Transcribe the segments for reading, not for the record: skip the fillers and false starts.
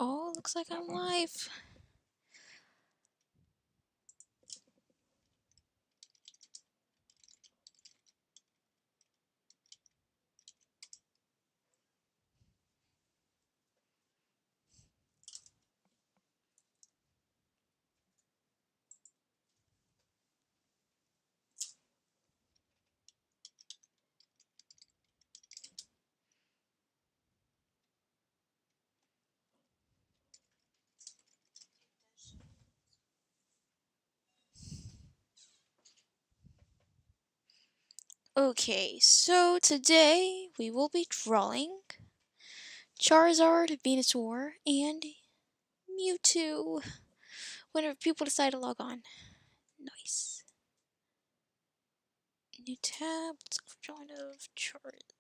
Oh, looks like I'm live. Okay, so today we will be drawing Charizard, Venusaur, and Mewtwo. Whenever people decide to log on. Nice. New tab. Let's go for drawing of Charizard.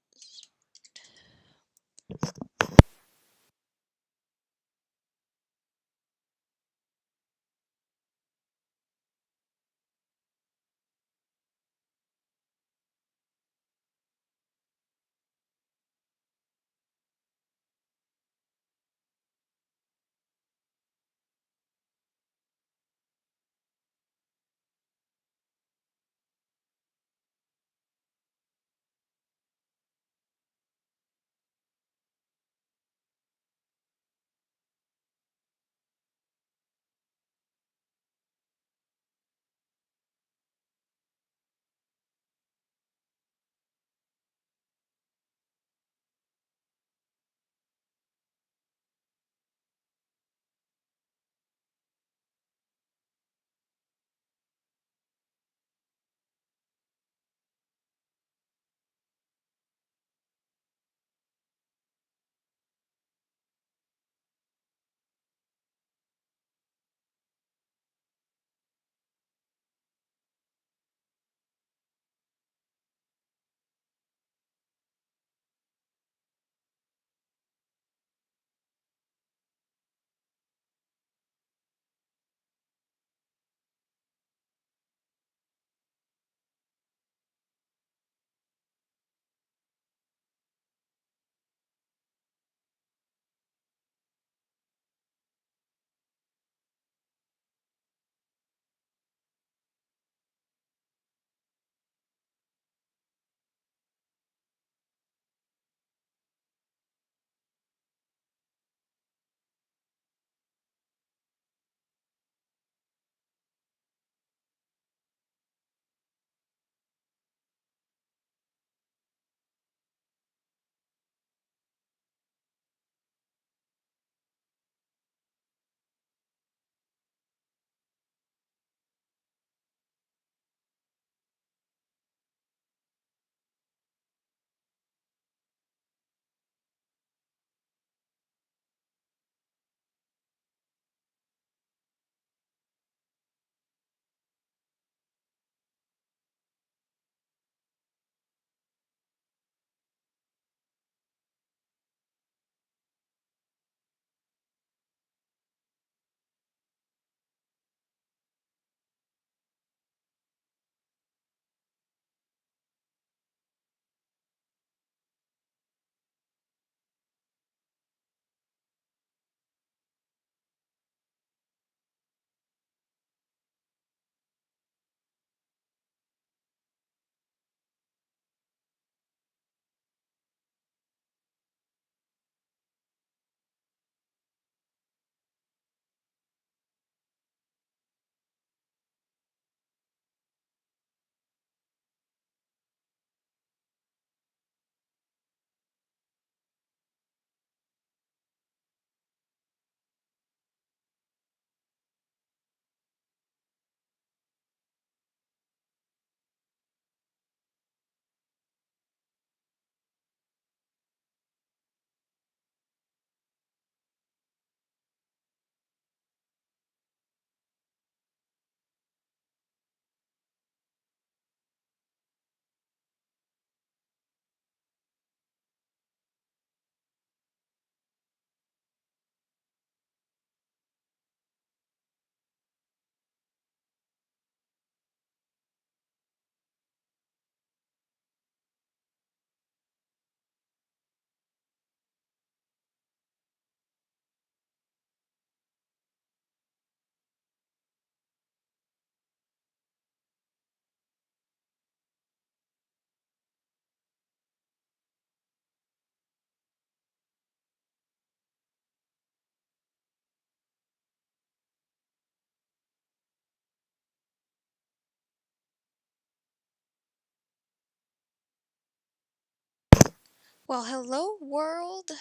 Well, hello world.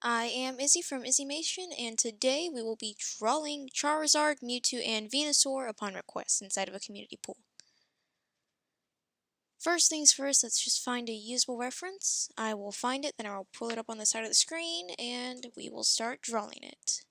I am Izzy from Izzymation, and today we will be drawing Charizard, Mewtwo, and Venusaur upon request inside of a community pool. First things first, let's just find a usable reference. I will find it, then I will pull it up on the side of the screen, and we will start drawing it.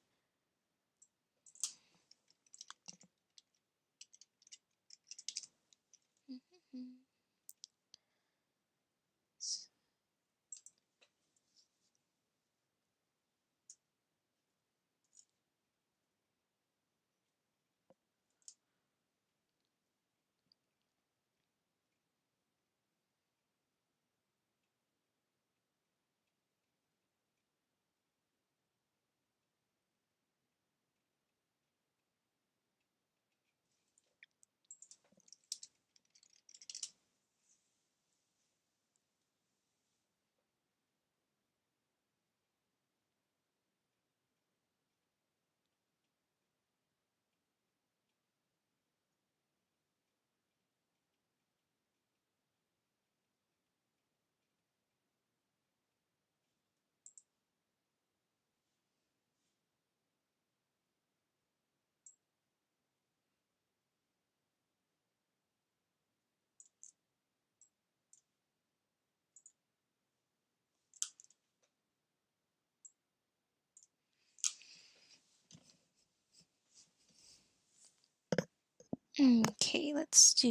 Okay, let's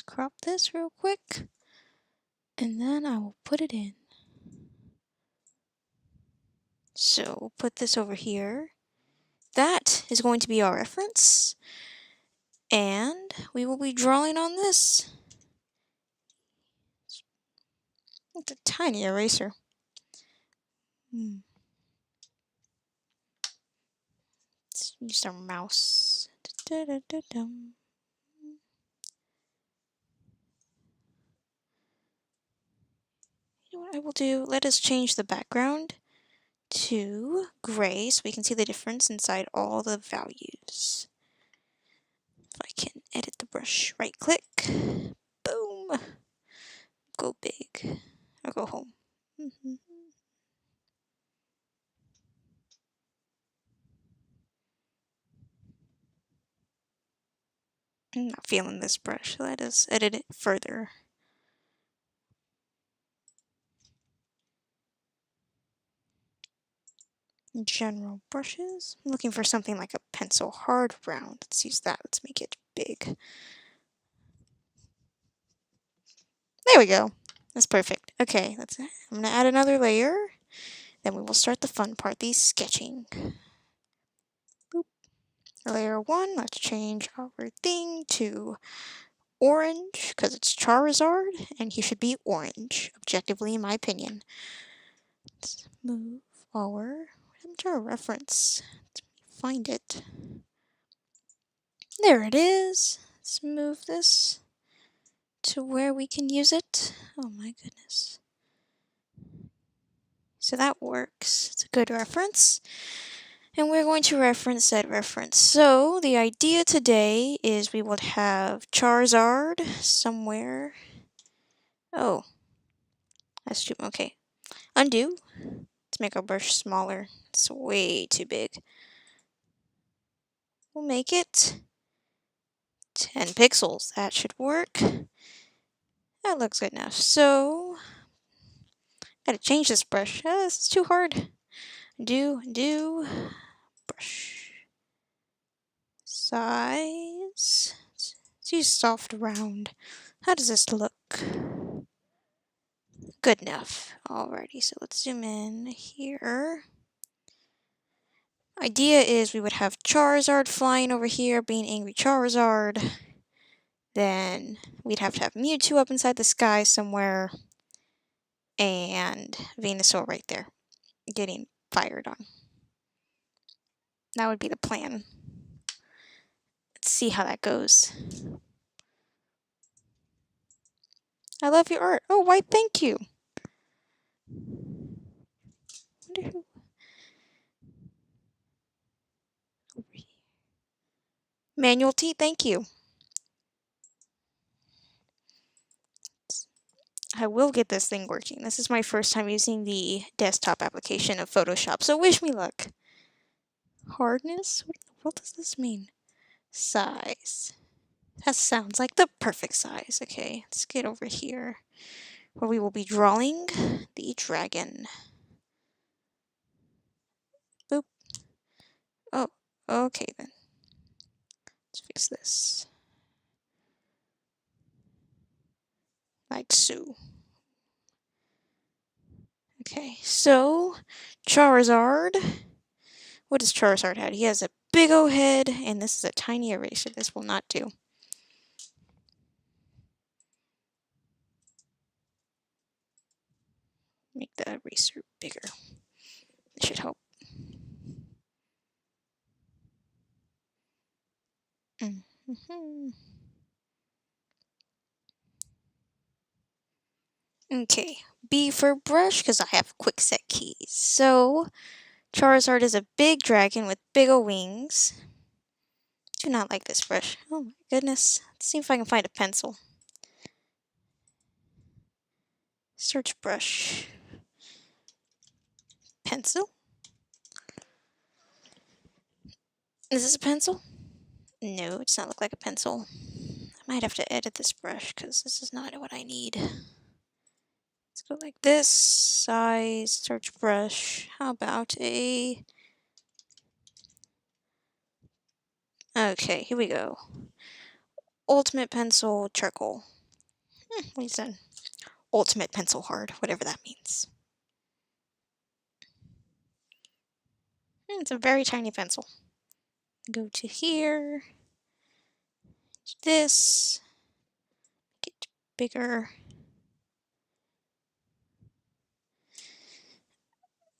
crop this real quick, and then I will put it in. So we'll put this over here. That is going to be our reference, and we will be drawing on this. It's a tiny eraser. Let's use our mouse. Da-da-da-dum. You know what I will do? Let us change the background to gray so we can see the difference inside all the values. If I can edit the brush, right click, boom, go big, or go home. I'm not feeling this brush. Let us edit it further. General brushes. I'm looking for something like a pencil hard round. Let's use that. Let's make it big. There we go. That's perfect. Okay, I'm gonna add another layer. Then we will start the fun part, the sketching. Boop. Layer 1, let's change our thing to orange, because it's Charizard, and he should be orange, objectively in my opinion. Let's move forward. Where's our reference? Let's find it. There it is. Let's move this to where we can use it. Oh my goodness. So that works. It's a good reference. And we're going to reference said reference. So the idea today is we would have Charizard somewhere. Oh, that's too, okay. Undo. Let's make our brush smaller. It's way too big. We'll make it 10 pixels. That should work. That looks good enough. So, gotta change this brush. This is too hard. Undo, brush. Size. Let's use soft round. How does this look? Good enough. Alrighty, so let's zoom in here. Idea is we would have Charizard flying over here, being angry Charizard. Then we'd have to have Mewtwo up inside the sky somewhere. And Venusaur right there, getting fired on. That would be the plan. Let's see how that goes. I love your art. Oh, why thank you. Wonder who... Manual T, thank you. I will get this thing working. This is my first time using the desktop application of Photoshop, so wish me luck. Hardness? What the world does this mean? Size. That sounds like the perfect size. Okay, let's get over here where we will be drawing the dragon. Boop. Oh, okay then. Let's fix this. Like so. Okay, so Charizard. What does Charizard have? He has a big O head, and this is a tiny eraser. This will not do. Make the eraser bigger. It should help. Okay, B for brush, because I have quick set keys. So, Charizard is a big dragon with big ol' wings. Do not like this brush. Oh my goodness. Let's see if I can find a pencil. Search brush. Pencil? Is this a pencil? No, it does not look like a pencil. I might have to edit this brush because this is not what I need. Let's go like this. Size, search brush. How about a... Okay, here we go. Ultimate pencil charcoal. What he said. Ultimate pencil hard, whatever that means. It's a very tiny pencil. Go to here. This. Get bigger.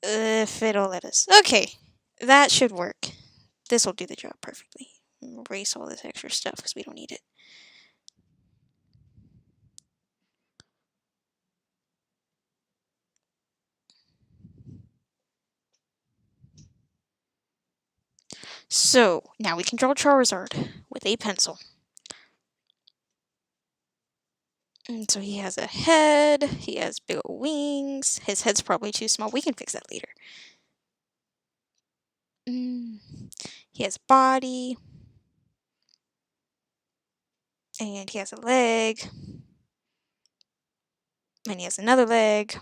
If it'll let us. Okay, that should work. This will do the job perfectly. Erase all this extra stuff because we don't need it. So, now we can draw Charizard with a pencil. And so he has a head, he has big old wings, his head's probably too small. We can fix that later. He has a body, and he has a leg, and he has another leg.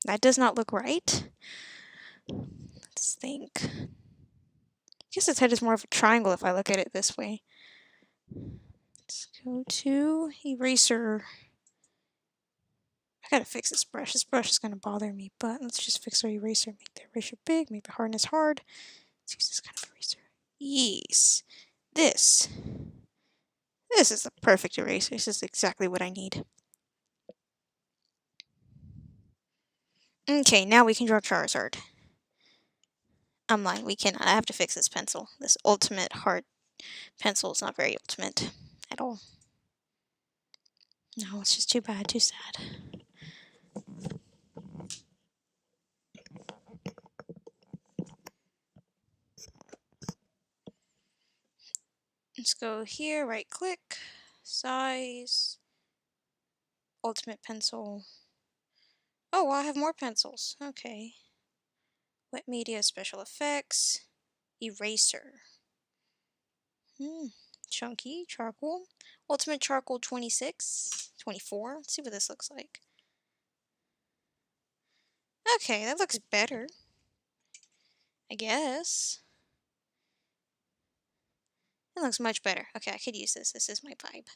That does not look right. Let's think. I guess his head is more of a triangle if I look at it this way. Let's go to eraser. I gotta fix this brush. This brush is gonna bother me, but let's just fix our eraser. Make the eraser big, make the hardness hard. Let's use this kind of eraser. Yes. This. This is the perfect eraser. This is exactly what I need. Okay, now we can draw Charizard. I'm lying, we cannot. I have to fix this pencil. This ultimate hard pencil is not very ultimate at all. No, it's just too bad, too sad. Let's go here, right click, size, ultimate pencil. Oh, well, I have more pencils. Okay. Wet media, special effects, eraser. Chunky, charcoal. Ultimate charcoal 26, 24. Let's see what this looks like. Okay, that looks better. I guess. It looks much better. Okay, I could use this. This is my vibe.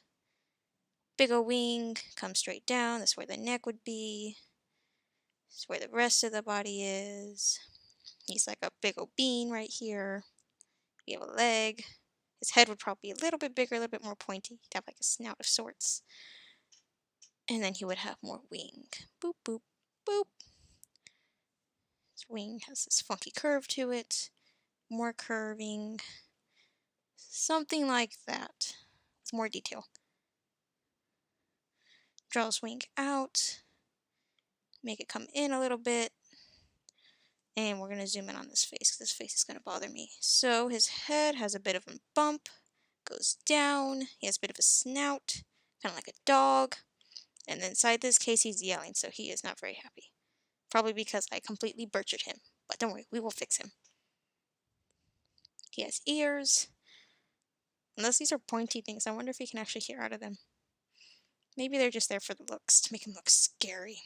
Big ol' wing, comes straight down. That's where the neck would be. This is where the rest of the body is. He's like a big ol' bean right here. We have a leg. His head would probably be a little bit bigger, a little bit more pointy. He'd have like a snout of sorts. And then he would have more wing. Boop, boop, boop. His wing has this funky curve to it. More curving. Something like that. With more detail. Draw his wing out. Make it come in a little bit. And we're going to zoom in on this face because this face is going to bother me. So his head has a bit of a bump. Goes down. He has a bit of a snout. Kind of like a dog. And inside this case, he's yelling, so he is not very happy. Probably because I completely butchered him. But don't worry, we will fix him. He has ears. Unless these are pointy things, I wonder if he can actually hear out of them. Maybe they're just there for the looks, to make him look scary.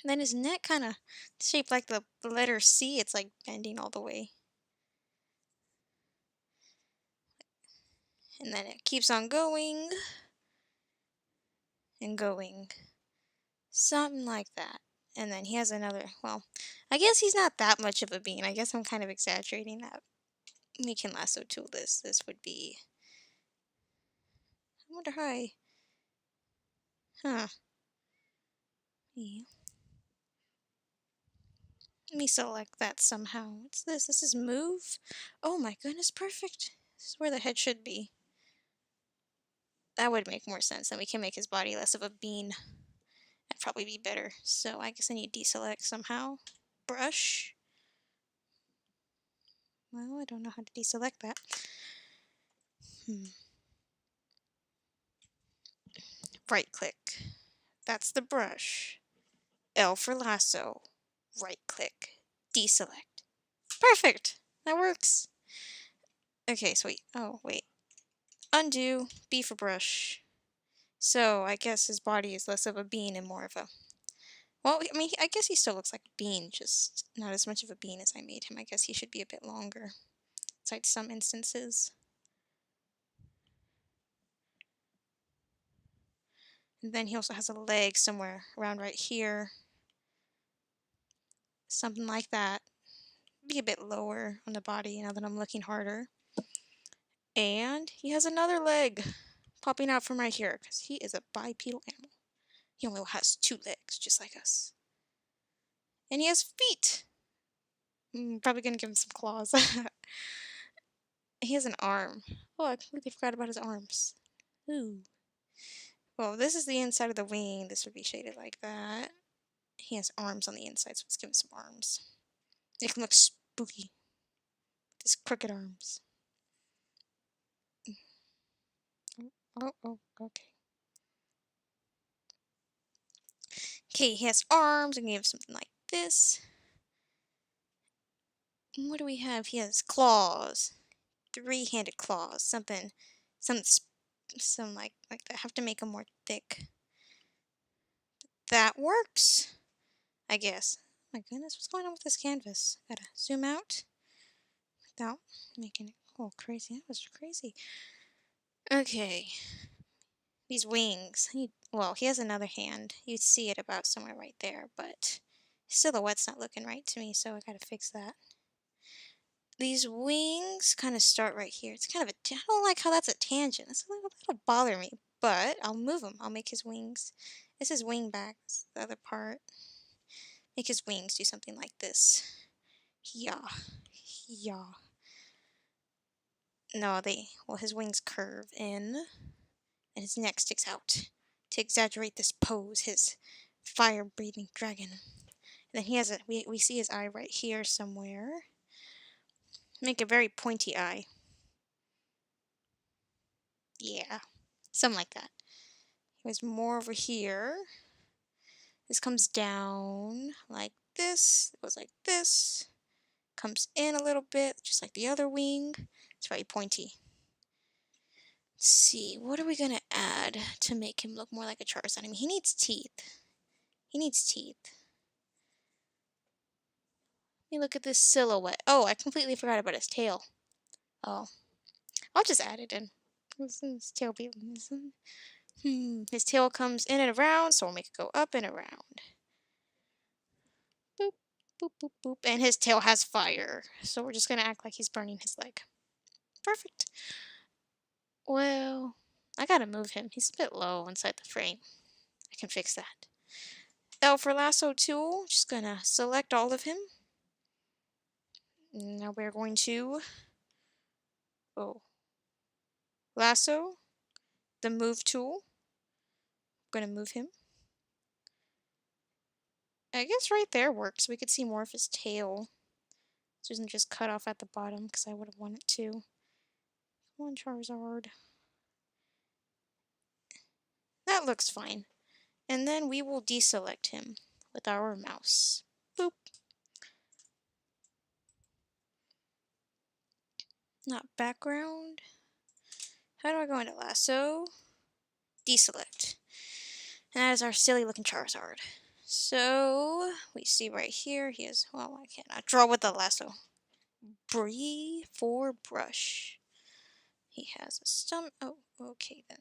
And then his neck kind of shaped like the letter C. It's like bending all the way. And then it keeps on going. And going. Something like that. And then he has another, well, I guess he's not that much of a bean. I guess I'm kind of exaggerating that. We can lasso tool this. This would be, I wonder how I, huh. Yeah. Let me select that somehow. What's this? This is move? Oh my goodness, perfect. This is where the head should be. That would make more sense. Then we can make his body less of a bean. That'd probably be better. So I guess I need to deselect somehow. Brush. Well, I don't know how to deselect that. Right click. That's the brush. L for lasso. Right click. Deselect. Perfect! That works. Okay, so wait. Oh, wait. Undo. B for brush. So I guess his body is less of a bean and more of a... Well, I mean, I guess he still looks like a bean, just not as much of a bean as I made him. I guess he should be a bit longer. Besides some instances. And then he also has a leg somewhere around right here. Something like that. Be a bit lower on the body now that I'm looking harder. And he has another leg popping out from right here because he is a bipedal animal. He only has 2 legs, just like us. And he has feet. I'm probably going to give him some claws. He has an arm. Oh, I completely forgot about his arms. Ooh. Well, this is the inside of the wing. This would be shaded like that. He has arms on the inside, so let's give him some arms. Make him look spooky. With his crooked arms. Oh, okay. Okay, he has arms. I'm going to give him something like this. And what do we have? He has claws. 3-handed claws. Something like that. I have to make them more thick. That works, I guess. Oh my goodness, what's going on with this canvas? Gotta zoom out without making it crazy. That was crazy. Okay. These wings. Well, he has another hand. You'd see it about somewhere right there, but his silhouette's not looking right to me, so I gotta fix that. These wings kind of start right here. It's kind of I don't like how that's a tangent. That'll bother me, but I'll move them. I'll make his wings. This is wing back. This is the other part. Make his wings do something like this. Yeah. Yeah. No, his wings curve in, and his neck sticks out to exaggerate this pose, his fire-breathing dragon. And then he has we see his eye right here somewhere. Make a very pointy eye. Yeah, something like that. There's more over here. This comes down like this. It goes like this. Comes in a little bit, just like the other wing. It's very pointy. Let's see, what are we gonna add to make him look more like a Charizard? I mean, he needs teeth. He needs teeth. Let me look at this silhouette. Oh, I completely forgot about his tail. Oh, I'll just add it in. His tail be... His tail comes in and around, so we'll make it go up and around. Boop, boop, boop, boop. And his tail has fire, so we're just gonna act like he's burning his leg. Perfect. Well, I gotta move him. He's a bit low inside the frame. I can fix that. L for lasso tool. Just gonna select all of him. Now we're going to lasso the move tool. I'm gonna move him. I guess right there works. We could see more of his tail. So it isn't just cut off at the bottom because I would have wanted to. Come on, Charizard. That looks fine. And then we will deselect him with our mouse. Boop. Not background. How do I go into lasso? Deselect. And that is our silly looking Charizard. So we see right here he has, well, I cannot draw with the lasso. Bree for brush. He has a stomach. Oh, okay then.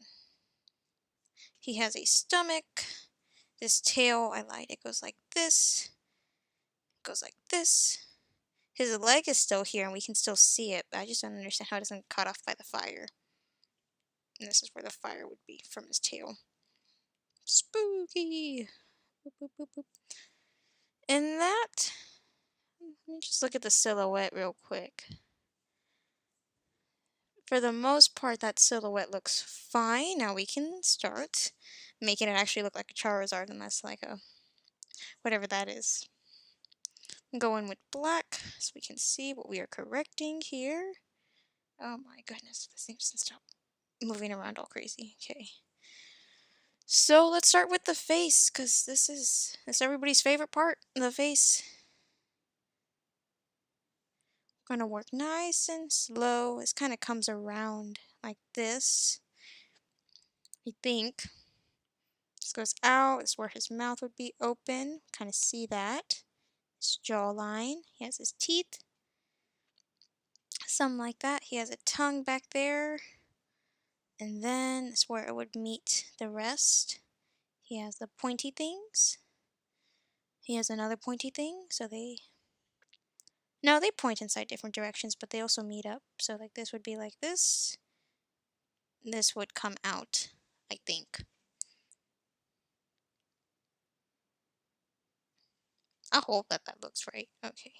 He has a stomach. This tail, I lied. It goes like this. Goes like this. His leg is still here and we can still see it, but I just don't understand how it doesn't cut off by the fire. And this is where the fire would be from his tail. Spooky! Boop, boop, boop, boop. And that, let me just look at the silhouette real quick. For the most part, that silhouette looks fine. Now we can start making it actually look like a Charizard, and that's like a, whatever that is. Go in with black so we can see what we are correcting here. Oh my goodness, this thing doesn't stop moving around all crazy. Okay. So let's start with the face, because this is everybody's favorite part, the face. Gonna work nice and slow. It kind of comes around like this. I think. This goes out. This is where his mouth would be open. Kind of see that. His jawline. He has his teeth. Something like that. He has a tongue back there. And then it's where it would meet the rest. He has the pointy things. He has another pointy thing. So they... No, they point inside different directions, but they also meet up. So like this would be like this. This would come out, I think. I hope that looks right. Okay.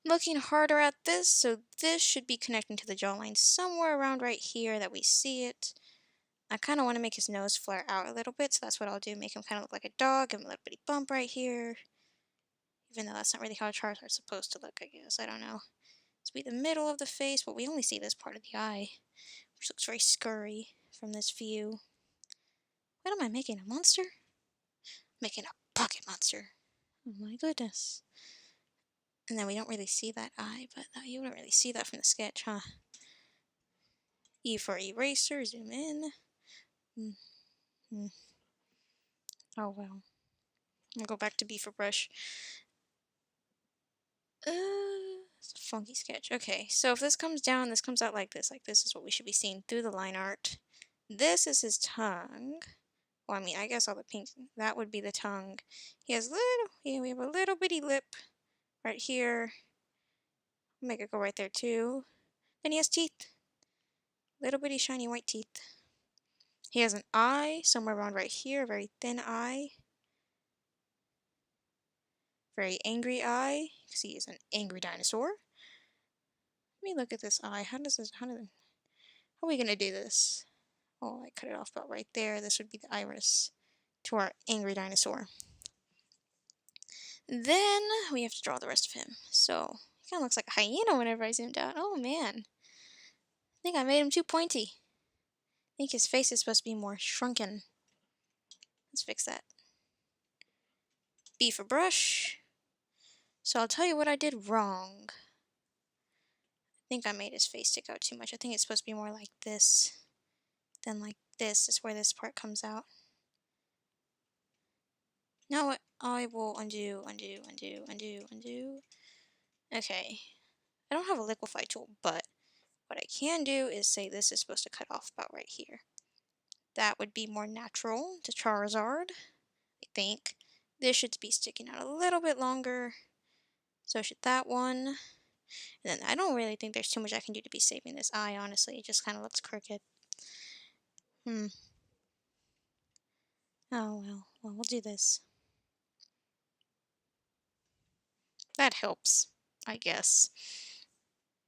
Looking harder at this, so this should be connecting to the jawline somewhere around right here that we see it. I kind of want to make his nose flare out a little bit, so that's what I'll do. Make him kind of look like a dog, give him a little bitty bump right here. Even though that's not really how a Charizard's supposed to look, I guess. I don't know. This will be the middle of the face, but we only see this part of the eye, which looks very scurry from this view. What am I making? A monster? Making a pocket monster. Oh my goodness. And then we don't really see that eye, but you don't really see that from the sketch, huh? E for eraser, zoom in. Oh well. I'll go back to B for brush. It's a funky sketch. Okay, so if this comes down, this comes out like this. Like this is what we should be seeing through the line art. This is his tongue. Well, I mean, I guess all the pink, that would be the tongue. He has we have a little bitty lip right here. Make it go right there too. Then he has teeth. Little bitty shiny white teeth. He has an eye somewhere around right here, a very thin eye. Very angry eye, because he is an angry dinosaur. Let me look at this eye. How are we gonna do this? Oh, I cut it off about right there. This would be the iris to our angry dinosaur. Then we have to draw the rest of him. So he kind of looks like a hyena whenever I zoomed out. Oh man, I think I made him too pointy. I think his face is supposed to be more shrunken. Let's fix that. B for brush. So I'll tell you what I did wrong. I think I made his face stick out too much. I think it's supposed to be more like this. Then like this is where this part comes out. Now what? I will undo. Okay. I don't have a liquefy tool, but what I can do is say this is supposed to cut off about right here. That would be more natural to Charizard, I think. This should be sticking out a little bit longer. So should that one. And then I don't really think there's too much I can do to be saving this eye, honestly. It just kind of looks crooked. Oh well. Well, we'll do this. That helps, I guess.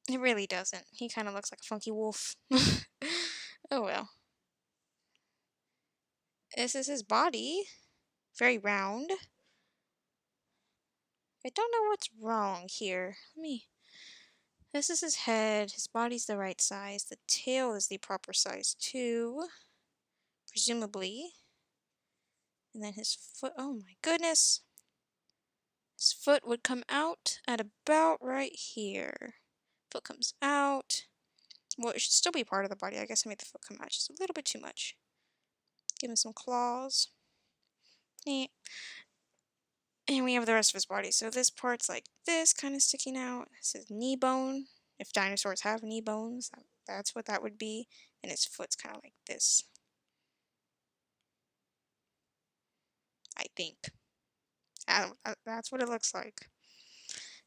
It really doesn't. He kind of looks like a funky wolf. Oh well. This is his body. Very round. I don't know what's wrong here. This is his head. His body's the right size. The tail is the proper size too. Presumably. And then his foot, oh my goodness. His foot would come out at about right here. Foot comes out. Well, it should still be part of the body. I guess I made the foot come out just a little bit too much. Give him some claws. Neat. And we have the rest of his body. So this part's like this, kind of sticking out. This is knee bone. If dinosaurs have knee bones, that's what that would be. And his foot's kind of like this. I think. That's what it looks like.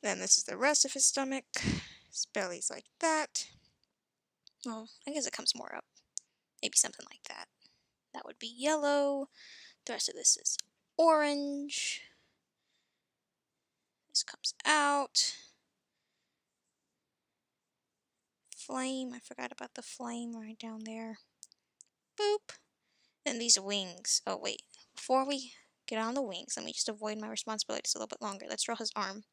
Then this is the rest of his stomach. His belly's like that. Well, I guess it comes more up. Maybe something like that. That would be yellow. The rest of this is orange. This comes out. Flame. I forgot about the flame right down there. Boop. Then these wings. Oh, wait. Before we get on the wings, let me just avoid my responsibilities a little bit longer. Let's draw his arm.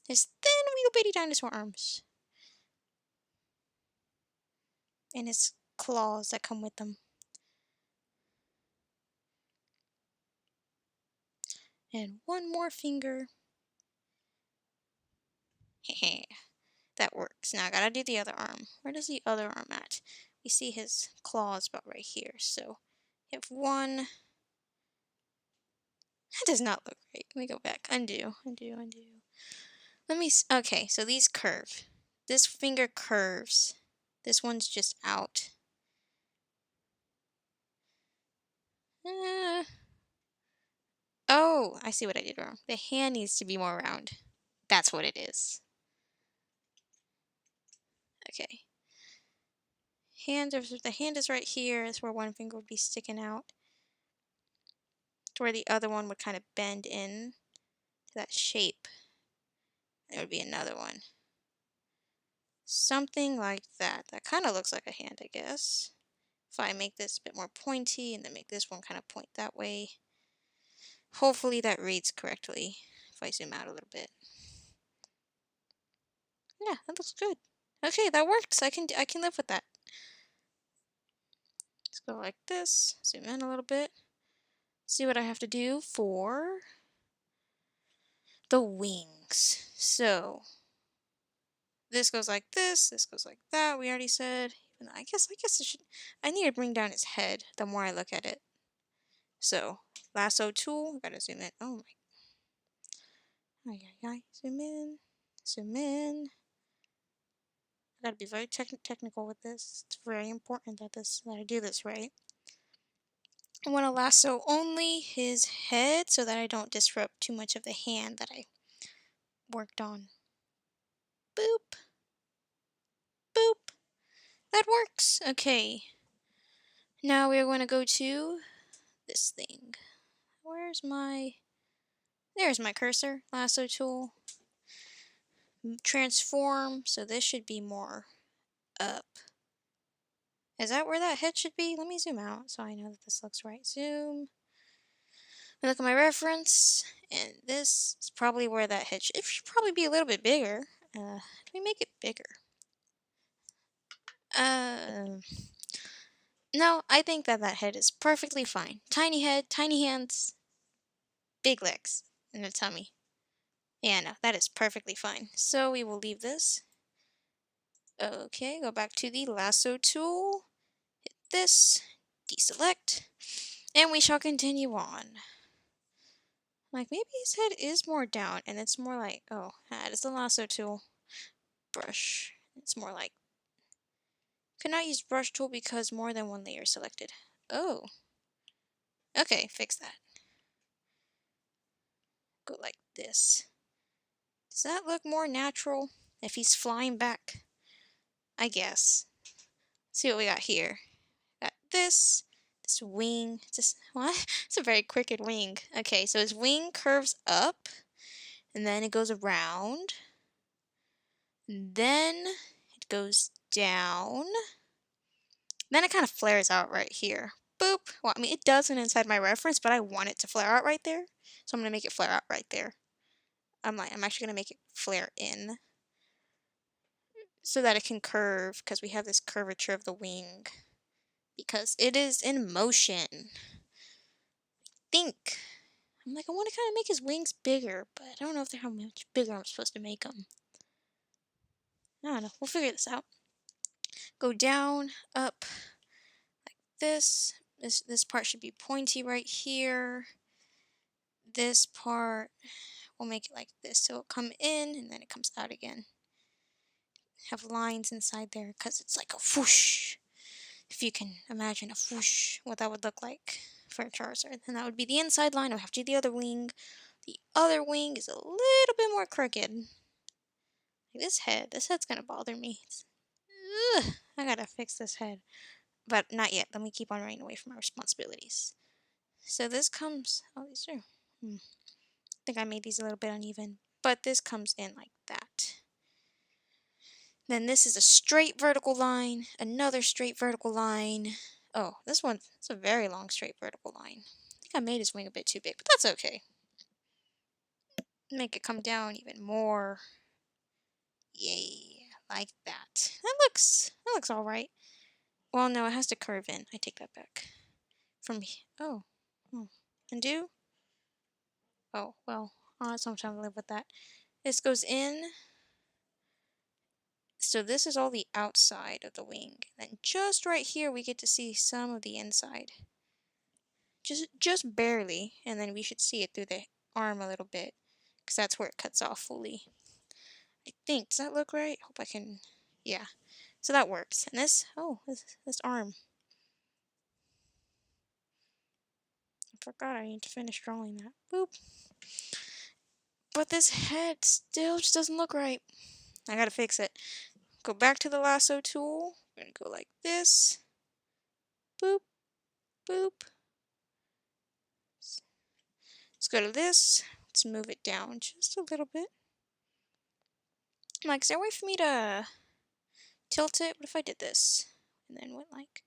His thin, wee bitty dinosaur arms. And his claws that come with them. And one more finger. Hehe. That works. Now I gotta do the other arm. Where does the other arm at? We see his claws about right here. So you have one. That does not look right. Let me go back. Undo. Undo. Undo. Let me. Okay, so these curve. This finger curves. This one's just out. Oh, I see what I did wrong. The hand needs to be more round. That's what it is. Okay. The hand is right here. That's where one finger would be sticking out. To where the other one would kind of bend in to that shape. There would be another one. Something like that. That kind of looks like a hand, I guess. If I make this a bit more pointy and then make this one kind of point that way. Hopefully that reads correctly if I zoom out a little bit. Yeah, that looks good. Okay, that works. I can live with that. Let's go like this. Zoom in a little bit. See what I have to do for the wings. So this goes like this goes like that. We already said. Even though I guess it should. I need to bring down his head the more I look at it. So lasso tool. Gotta zoom in. Oh my. Zoom in. Zoom in. I gotta be very technical with this. It's very important that I do this right. I want to lasso only his head so that I don't disrupt too much of the hand that I worked on. Boop. Boop. That works. Okay. Now we're going to go to this thing. There's my cursor. Lasso tool. Transform. So this should be more up. Is that where that head should be? Let me zoom out so I know that this looks right. Zoom. I look at my reference, and this is probably where that head should. It should probably be a little bit bigger. Let me make it bigger. No, I think that head is perfectly fine. Tiny head, tiny hands, big legs, and a tummy. Yeah, no, that is perfectly fine. So we will leave this. Okay, go back to the lasso tool. Hit this, deselect, and we shall continue on. Like, maybe his head is more down, and it's more like, oh, that is the lasso tool. Brush. It's more like, cannot use brush tool because more than one layer is selected. Oh. Okay, fix that. Go like this. Does that look more natural if he's flying back? I guess. Let's see what we got here. Got this wing. What? It's a very crooked wing. Okay, so his wing curves up, and then it goes around. And then it goes down. Then it kind of flares out right here. Boop. Well, I mean, it doesn't inside my reference, but I want it to flare out right there. So I'm going to make it flare out right there. I'm actually going to make it flare in so that it can curve, because we have this curvature of the wing. Because it is in motion. think. I'm like, I want to kind of make his wings bigger, but I don't know how much bigger I'm supposed to make them. I don't know. We'll figure this out. Go down, up, like this. This part should be pointy right here. This part, we'll make it like this. So it'll come in and then it comes out again. Have lines inside there because it's like a whoosh. If you can imagine a whoosh, what that would look like for a Charizard. And that would be the inside line. I'll have to do the other wing. The other wing is a little bit more crooked. Like this head's gonna bother me. Ugh, I gotta fix this head. But not yet. Let me keep on running away from my responsibilities. So this comes, oh, these are, I think I made these a little bit uneven. But this comes in like that. Then this is a straight vertical line, another straight vertical line. Oh, this one's a very long straight vertical line. I think I made his wing a bit too big, but that's okay. Make it come down even more. Yay, like that. That looks all right. Well, no, it has to curve in. I take that back. Oh, undo. Oh, well, I'll have some time to live with that. This goes in. So this is all the outside of the wing. And then just right here, we get to see some of the inside. Just barely. And then we should see it through the arm a little bit. Because that's where it cuts off fully. I think. Does that look right? Hope I can. Yeah. So that works. And this arm. I forgot I need to finish drawing that. Boop. But this head still just doesn't look right. I gotta fix it. Go back to the lasso tool. We're gonna go like this. Boop. Boop. Let's go to this. Let's move it down just a little bit. I'm like, is there a way for me to tilt it? What if I did this? And then went like...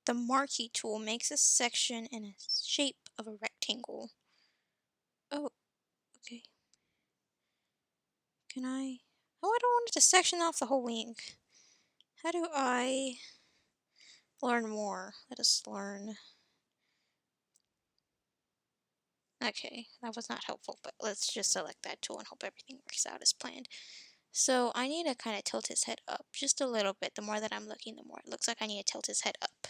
The marquee tool makes a section in a shape of a rectangle. Oh, okay. Can I... Oh, I don't want it to section off the whole wing. How do I learn more? Let us learn. Okay, that was not helpful, but let's just select that tool and hope everything works out as planned. So I need to kind of tilt his head up just a little bit. The more that I'm looking, the more it looks like I need to tilt his head up.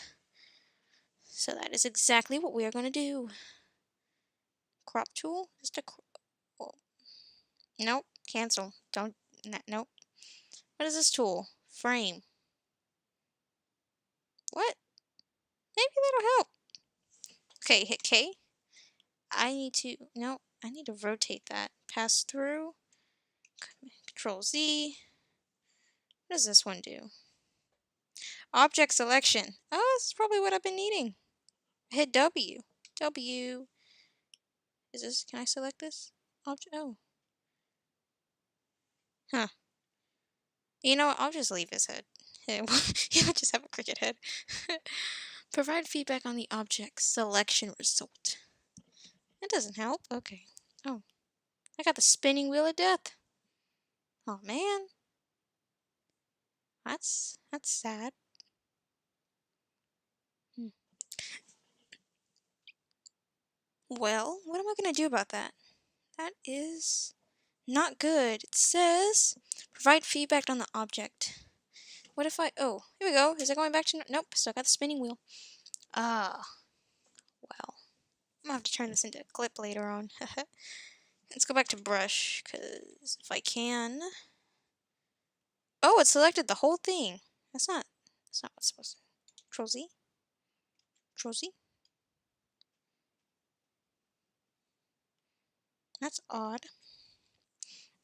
So that is exactly what we are going to do. Crop tool? Just a oh. Nope. Cancel. Don't. Nope. What is this tool? Frame. What? Maybe that'll help. Okay, hit K. I need to... No, I need to rotate that. Pass through. Control Z. What does this one do? Object selection. Oh, this is probably what I've been needing. Hit W. W. Is this... Can I select this? Object... Oh. Huh. You know what? I'll just leave his head. He'll just have a cricket head. Provide feedback on the object selection result. That doesn't help. Okay. Oh. I got the spinning wheel of death. Oh, man. That's sad. Well, what am I going to do about that? That is not good. It says, provide feedback on the object. What if I... Oh, here we go. Is it going back to... Nope, still got the spinning wheel. Ah. Well. I'm going to have to turn this into a clip later on. Let's go back to brush, because if I can... Oh, it selected the whole thing. That's not what's supposed to... Control Z? Control Z? That's odd.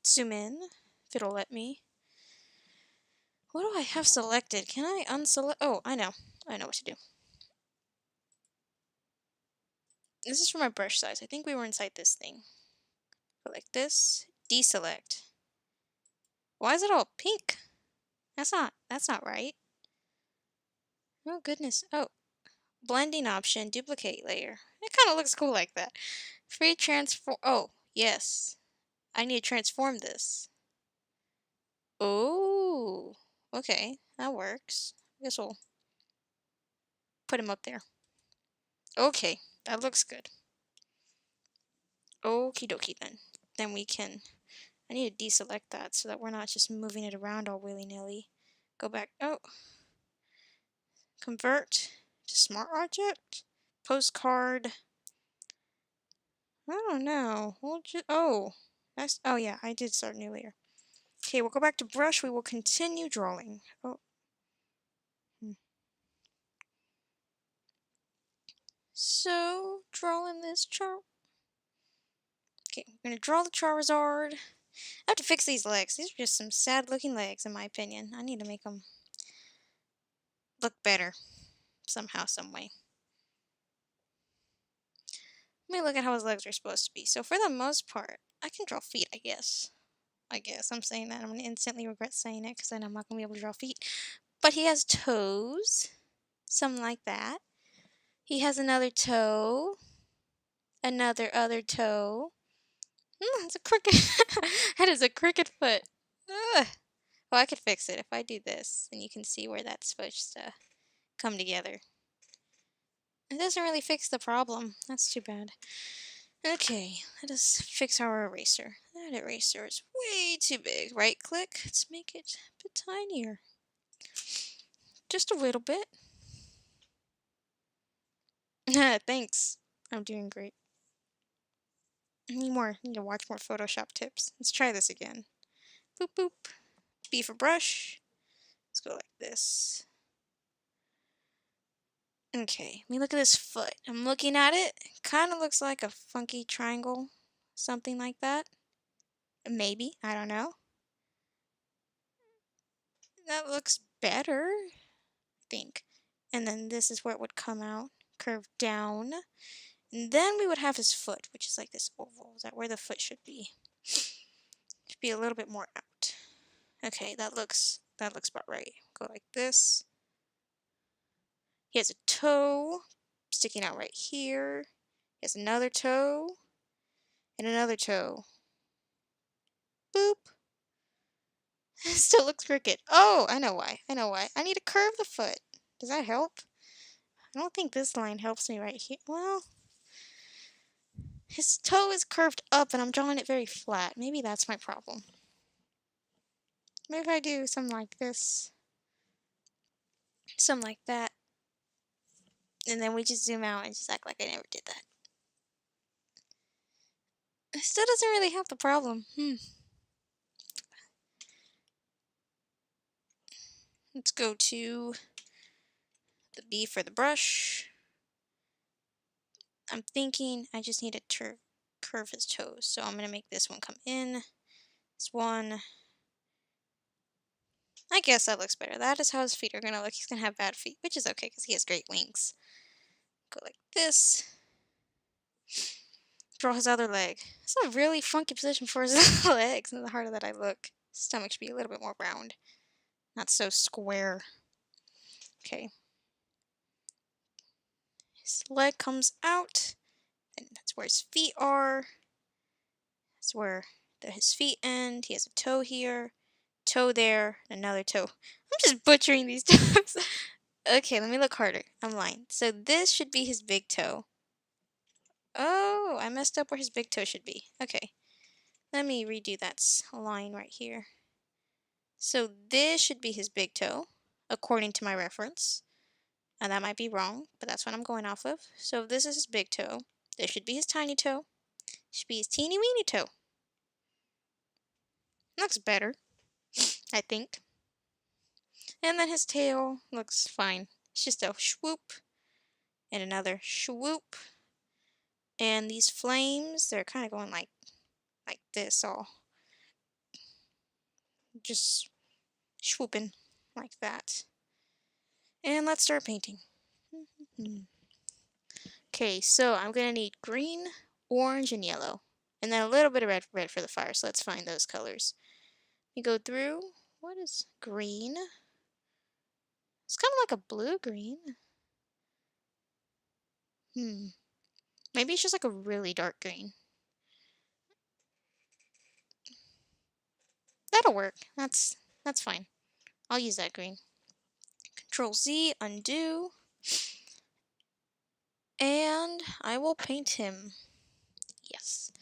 Zoom in, if it'll let me. What do I have selected? Can I unselect? Oh, I know. I know what to do. This is for my brush size. I think we were inside this thing. Go like this. Deselect. Why is it all pink? That's not right. Oh, goodness. Oh. Blending option. Duplicate layer. It kind of looks cool like that. Free transform. Oh, yes. I need to transform this. Oh. Okay. That works. I guess we'll put him up there. Okay. That looks good. Okie dokie then. Then we can... I need to deselect that so that we're not just moving it around all willy-nilly. Go back. Oh. Convert to smart object. Postcard. I don't know. We'll just... Oh. That's... Oh, yeah. I did start a new layer. Okay, we'll go back to brush. We will continue drawing. Oh. So, drawing this chart. Okay, I'm going to draw the Charizard. I have to fix these legs. These are just some sad-looking legs, in my opinion. I need to make them look better. Somehow, some way. Let me look at how his legs are supposed to be. So, for the most part, I can draw feet, I guess. I'm saying that. I'm going to instantly regret saying it, because then I'm not going to be able to draw feet. But he has toes. Something like that. He has another toe. Another other toe. It's a crooked... That is a crooked foot. Ugh. Well, I could fix it if I do this, and you can see where that's supposed to come together. It doesn't really fix the problem. That's too bad. Okay, let us fix our eraser. That eraser is way too big. Right click. Let's make it a bit tinier. Just a little bit. Thanks. I'm doing great. I need to watch more Photoshop tips. Let's try this again. Boop boop. B for brush. Let's go like this. Okay, let me look at this foot. I'm looking at it. It kind of looks like a funky triangle. Something like that. Maybe. I don't know. That looks better, I think. And then this is where it would come out. Curve down. And then we would have his foot, which is like this oval. Is that where the foot should be? Should be a little bit more out. Okay, that looks about right. Go like this. He has a toe sticking out right here. He has another toe. And another toe. Boop. It still looks crooked. Oh, I know why. I need to curve the foot. Does that help? I don't think this line helps me right here. Well, his toe is curved up and I'm drawing it very flat. Maybe that's my problem. Maybe if I do something like this. Something like that. And then we just zoom out and just act like I never did that. It still doesn't really help the problem. Let's go to the B for the brush. I'm thinking I just need to curve his toes. So I'm going to make this one come in. This one. I guess that looks better. That is how his feet are going to look. He's going to have bad feet, which is okay because he has great wings. Go like this. Draw his other leg. It's a really funky position for his legs. And the harder that I look, his stomach should be a little bit more round. Not so square. Okay. His leg comes out. And that's where his feet are. That's where his feet end. He has a toe here. Toe there. Another toe. I'm just butchering these toes. Okay, let me look harder. I'm lying. So this should be his big toe. Oh, I messed up where his big toe should be. Okay. Let me redo that line right here. So this should be his big toe, according to my reference. And that might be wrong, but that's what I'm going off of. So if this is his big toe, this should be his tiny toe. Should be his teeny weeny toe. Looks better, I think. And then his tail looks fine. It's just a swoop and another swoop. And these flames, they're kind of going like this, all just swooping like that. And let's start painting. Okay, so I'm gonna need green, orange, and yellow, and then a little bit of red for the fire. So let's find those colors. You go through. What is green? It's kind of like a blue-green. Maybe it's just like a really dark green. That'll work. That's fine. I'll use that green. Control Z, undo. And I will paint him. Yes.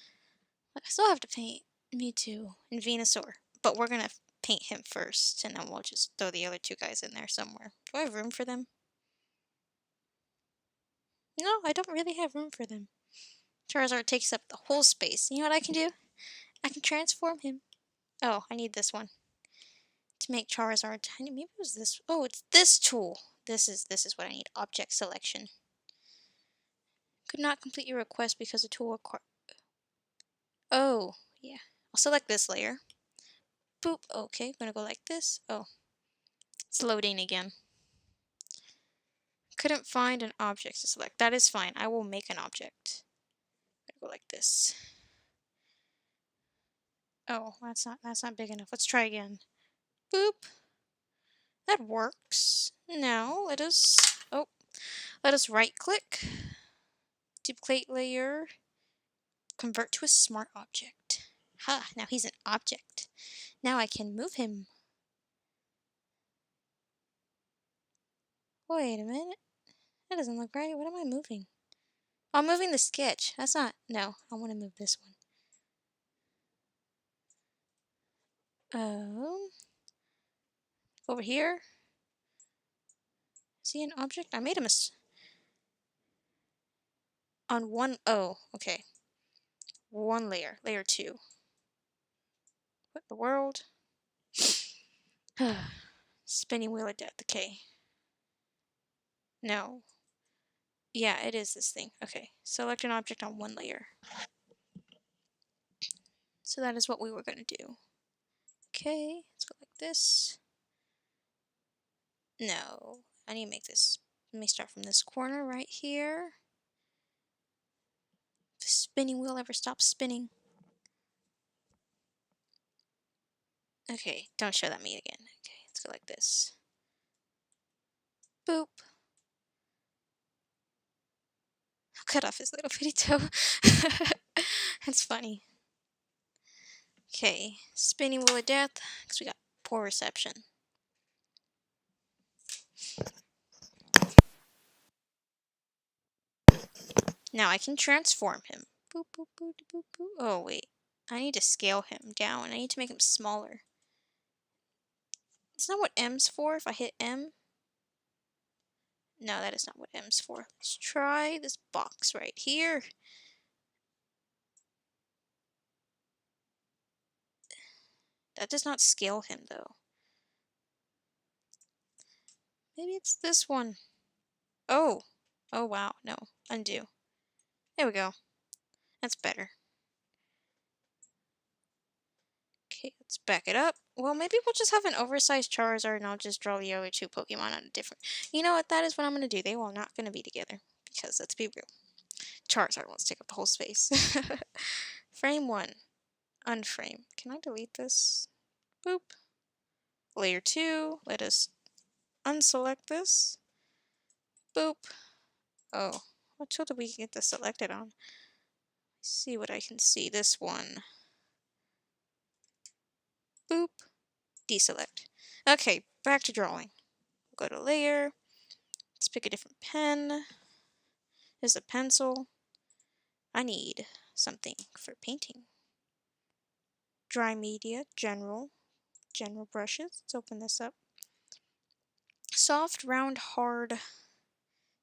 I still have to paint Mewtwo and Venusaur, but we're gonna paint him first, and then we'll just throw the other two guys in there somewhere. Do I have room for them? No, I don't really have room for them. Charizard takes up the whole space. You know what I can do? I can transform him. Oh, I need this one to make Charizard tiny. Maybe it was this. Oh, it's this tool. This is what I need. Object selection. Could not complete your request because the tool required. Oh, yeah. I'll select this layer. Boop. Okay, I'm gonna go like this. Oh, it's loading again. Couldn't find an object to select. That is fine. I will make an object. I'm gonna go like this. Oh, that's not big enough. Let's try again. Boop. That works. Now let us right click, duplicate layer, convert to a smart object. Ha, now he's an object. Now I can move him. Wait a minute. That doesn't look right. What am I moving? Oh, I'm moving the sketch. That's not, no, I want to move this one. Over here. Is he an object? I made him on one, oh, okay. One layer, layer 2. What the world? Spinning wheel of death, okay. No. Yeah, it is this thing. Okay, select an object on one layer. So that is what we were going to do. Okay, let's go like this. No, I need to make this. Let me start from this corner right here. If the spinning wheel ever stops spinning. Okay, don't show that me again. Okay, let's go like this. Boop. I'll cut off his little bitty toe. That's funny. Okay, spinning wheel of death, because we got poor reception. Now I can transform him. Boop, boop, boop, boop, boop. Oh, wait. I need to scale him down. I need to make him smaller. Isn't that what M's for if I hit M? No, that is not what M's for. Let's try this box right here. That does not scale him, though. Maybe it's this one. Oh. Oh, wow. No. Undo. There we go. That's better. Okay, let's back it up. Well, maybe we'll just have an oversized Charizard and I'll just draw the other two Pokemon on a different... You know what? That is what I'm going to do. They will not going to be together. Because, let's be real. Charizard wants to take up the whole space. Frame 1. Unframe. Can I delete this? Boop. Layer 2. Let us unselect this. Boop. Oh. What tool did we get this selected on? Let's see what I can see. This one. Boop. Deselect. Okay, back to drawing. Go to layer. Let's pick a different pen. There's a pencil. I need something for painting. Dry media, general brushes. Let's open this up. Soft, round, hard.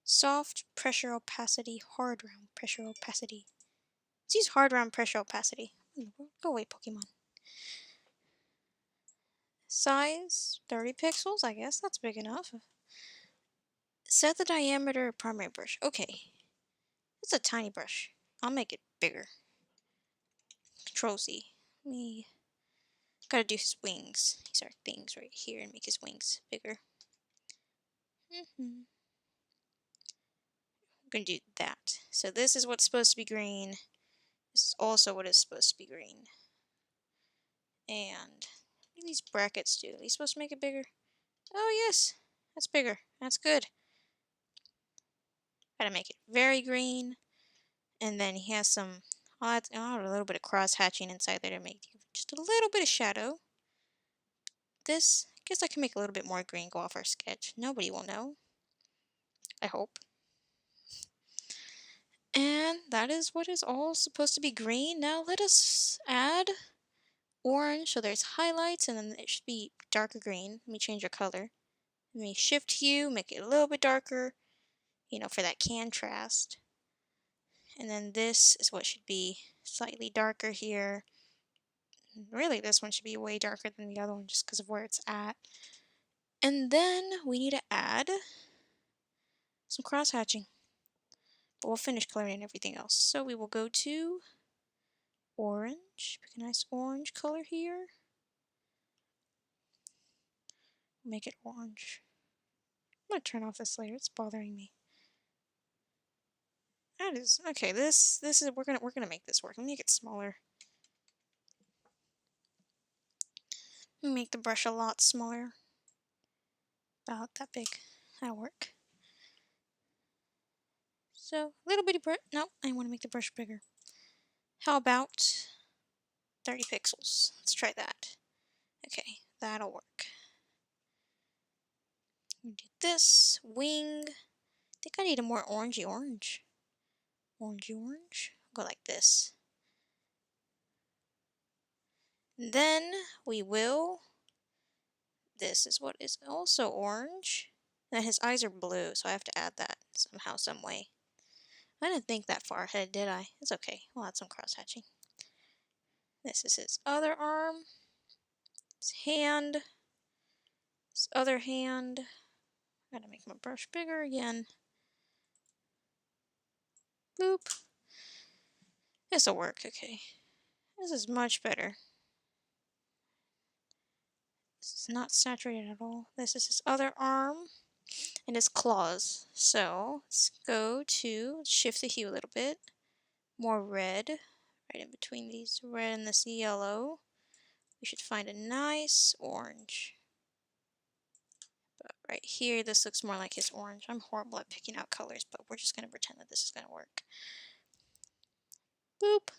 Soft, pressure, opacity, hard, round, pressure, opacity. Let's use hard, round, pressure, opacity. Go away, Pokemon. Size, 30 pixels, I guess that's big enough. Set the diameter of primary brush. Okay. It's a tiny brush. I'll make it bigger. Control Z. Me. Gotta do his wings. These are things right here and make his wings bigger. I'm gonna do that. So this is what's supposed to be green. This is also what is supposed to be green. And what do these brackets do? Are they supposed to make it bigger? Oh yes, that's bigger. That's good. Gotta make it very green. And then he has some a little bit of cross hatching inside there to make just a little bit of shadow. This, I guess I can make a little bit more green go off our sketch. Nobody will know. I hope. that is what is all supposed to be green. Now let us add orange, so there's highlights, and then it should be darker green. Let me change the color. Let me shift hue, make it a little bit darker, you know, for that contrast. And then this is what should be slightly darker here. Really, this one should be way darker than the other one just because of where it's at. And then we need to add some cross hatching. But we'll finish coloring everything else. So we will go to orange. Pick a nice orange color here. Make it orange. I'm gonna turn off this layer. It's bothering me. That is okay. This is we're gonna make this work. Make it smaller. Make the brush a lot smaller. About that big. That'll work. So a little bitty brush. No, I want to make the brush bigger. How about 30 pixels? Let's try that. Okay, that'll work. Do this wing. I think I need a more orangey orange. Orangey orange. Go like this. And then we will. This is what is also orange. And his eyes are blue, so I have to add that somehow, some way. I didn't think that far ahead, did I? It's okay. We'll add some cross hatching. This is his other arm. His hand. His other hand. Gotta make my brush bigger again. Boop. This'll work, okay. This is much better. This is not saturated at all. This is his other arm and his claws. So let's go to shift the hue a little bit. More red. Right in between these red and this yellow. We should find a nice orange. But right here, this looks more like his orange. I'm horrible at picking out colors, but we're just going to pretend that this is going to work. Boop.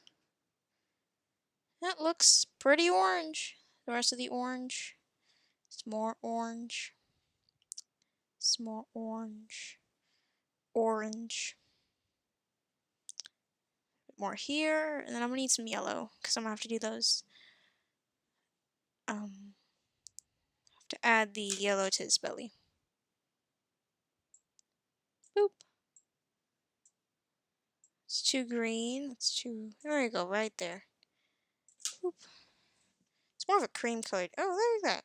That looks pretty orange. The rest of the orange. It's more orange. It's more orange. Orange. More here, and then I'm going to need some yellow, because I'm going to have to do those. Have to add the yellow to his belly. Boop. It's too green. It's too... There you go, right there. Boop. It's more of a cream colored. Oh, look at that.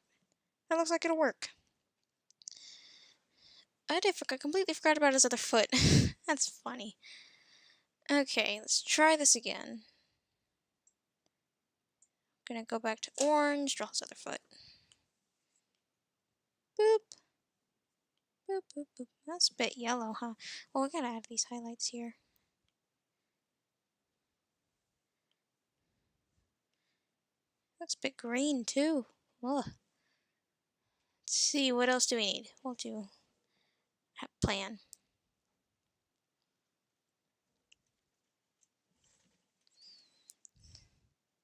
That looks like it'll work. I completely forgot about his other foot. That's funny. Okay, let's try this again. I'm gonna go back to orange, draw his other foot. Boop. Boop, boop, boop. That's a bit yellow, huh? Well, we gotta add these highlights here. Looks a bit green, too. Ugh. Let's see, what else do we need? We'll do a plan.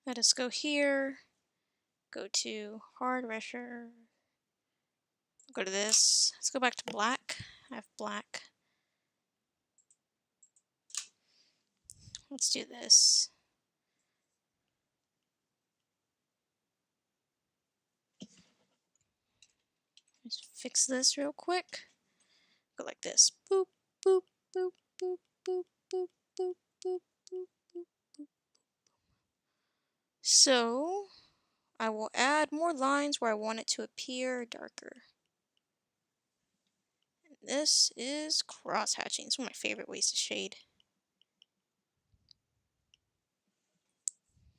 Let us go here. Go to hard pressure. Go to this. Let's go back to black. I have black. Let's do this. Let's fix this real quick. Go like this. Boop, boop, boop, boop, boop, boop, boop, boop, boop, boop, boop. So, I will add more lines where I want it to appear darker. And this is cross hatching. It's one of my favorite ways to shade.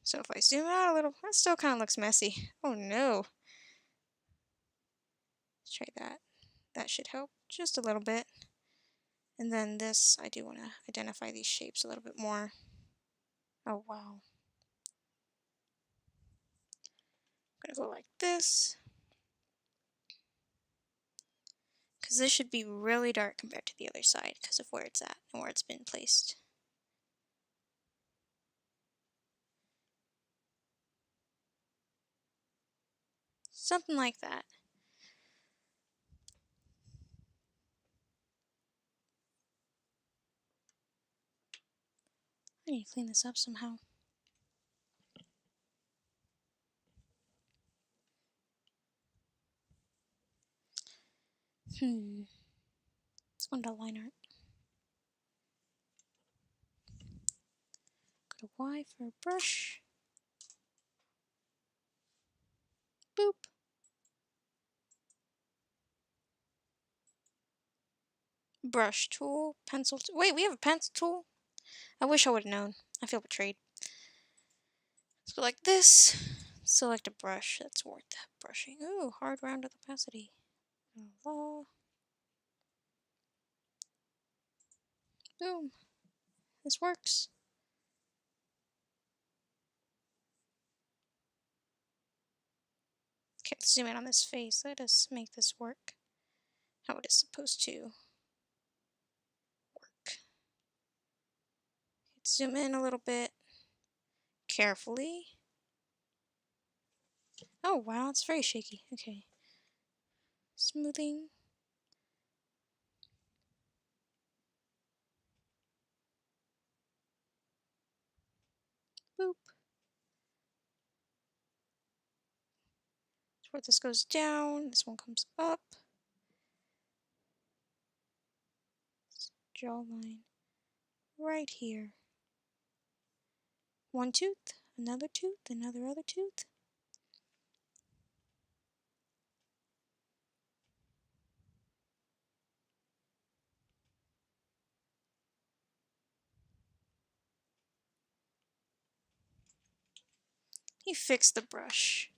So if I zoom out a little, that still kind of looks messy. Oh no. Let's try that. That should help just a little bit. And then this, I do want to identify these shapes a little bit more. Oh wow. I'm gonna go like this. Because this should be really dark compared to the other side because of where it's at and where it's been placed. Something like that. I need to clean this up somehow. Let's go into line art. Go to Y for a brush. Boop. Brush tool, pencil tool. Wait, we have a pencil tool? I wish I would have known. I feel betrayed. Let's go like this. Select a brush that's worth brushing. Ooh, hard round of opacity. Boom. This works. Okay, let's zoom in on this face. Let us make this work how it is supposed to work. Let's zoom in a little bit carefully. Oh wow, it's very shaky. Okay. Smoothing. Boop. Where this goes down, this one comes up. Jawline right here. One tooth, another other tooth. He fixed the brush.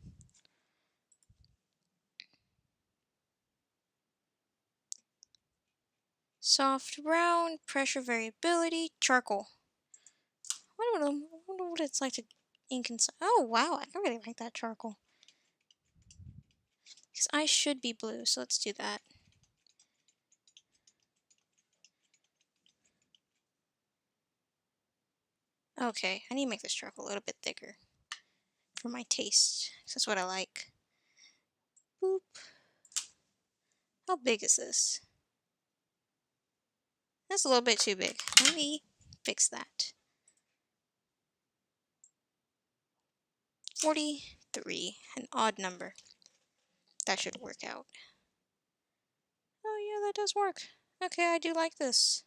Soft brown, pressure variability, charcoal. I wonder what it's like to ink inside. Oh wow, I really like that charcoal. His eyes should be blue, so let's do that. Okay, I need to make this charcoal a little bit thicker for my taste. That's what I like. Boop. How big is this? That's a little bit too big. Let me fix that. 43, an odd number. That should work out. Oh yeah, that does work. Okay, I do like this.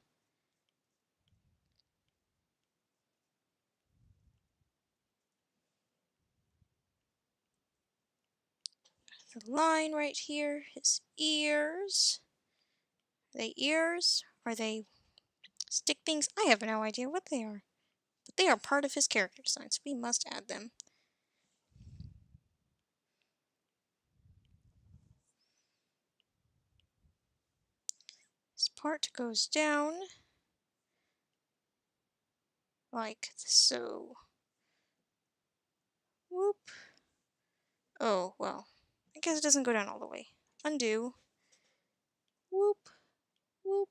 The line right here, his ears. Are they ears? Are they stick things? I have no idea what they are. But they are part of his character design, so we must add them. This part goes down like so. Whoop. Oh, well. I guess it doesn't go down all the way. Undo. Whoop. Whoop.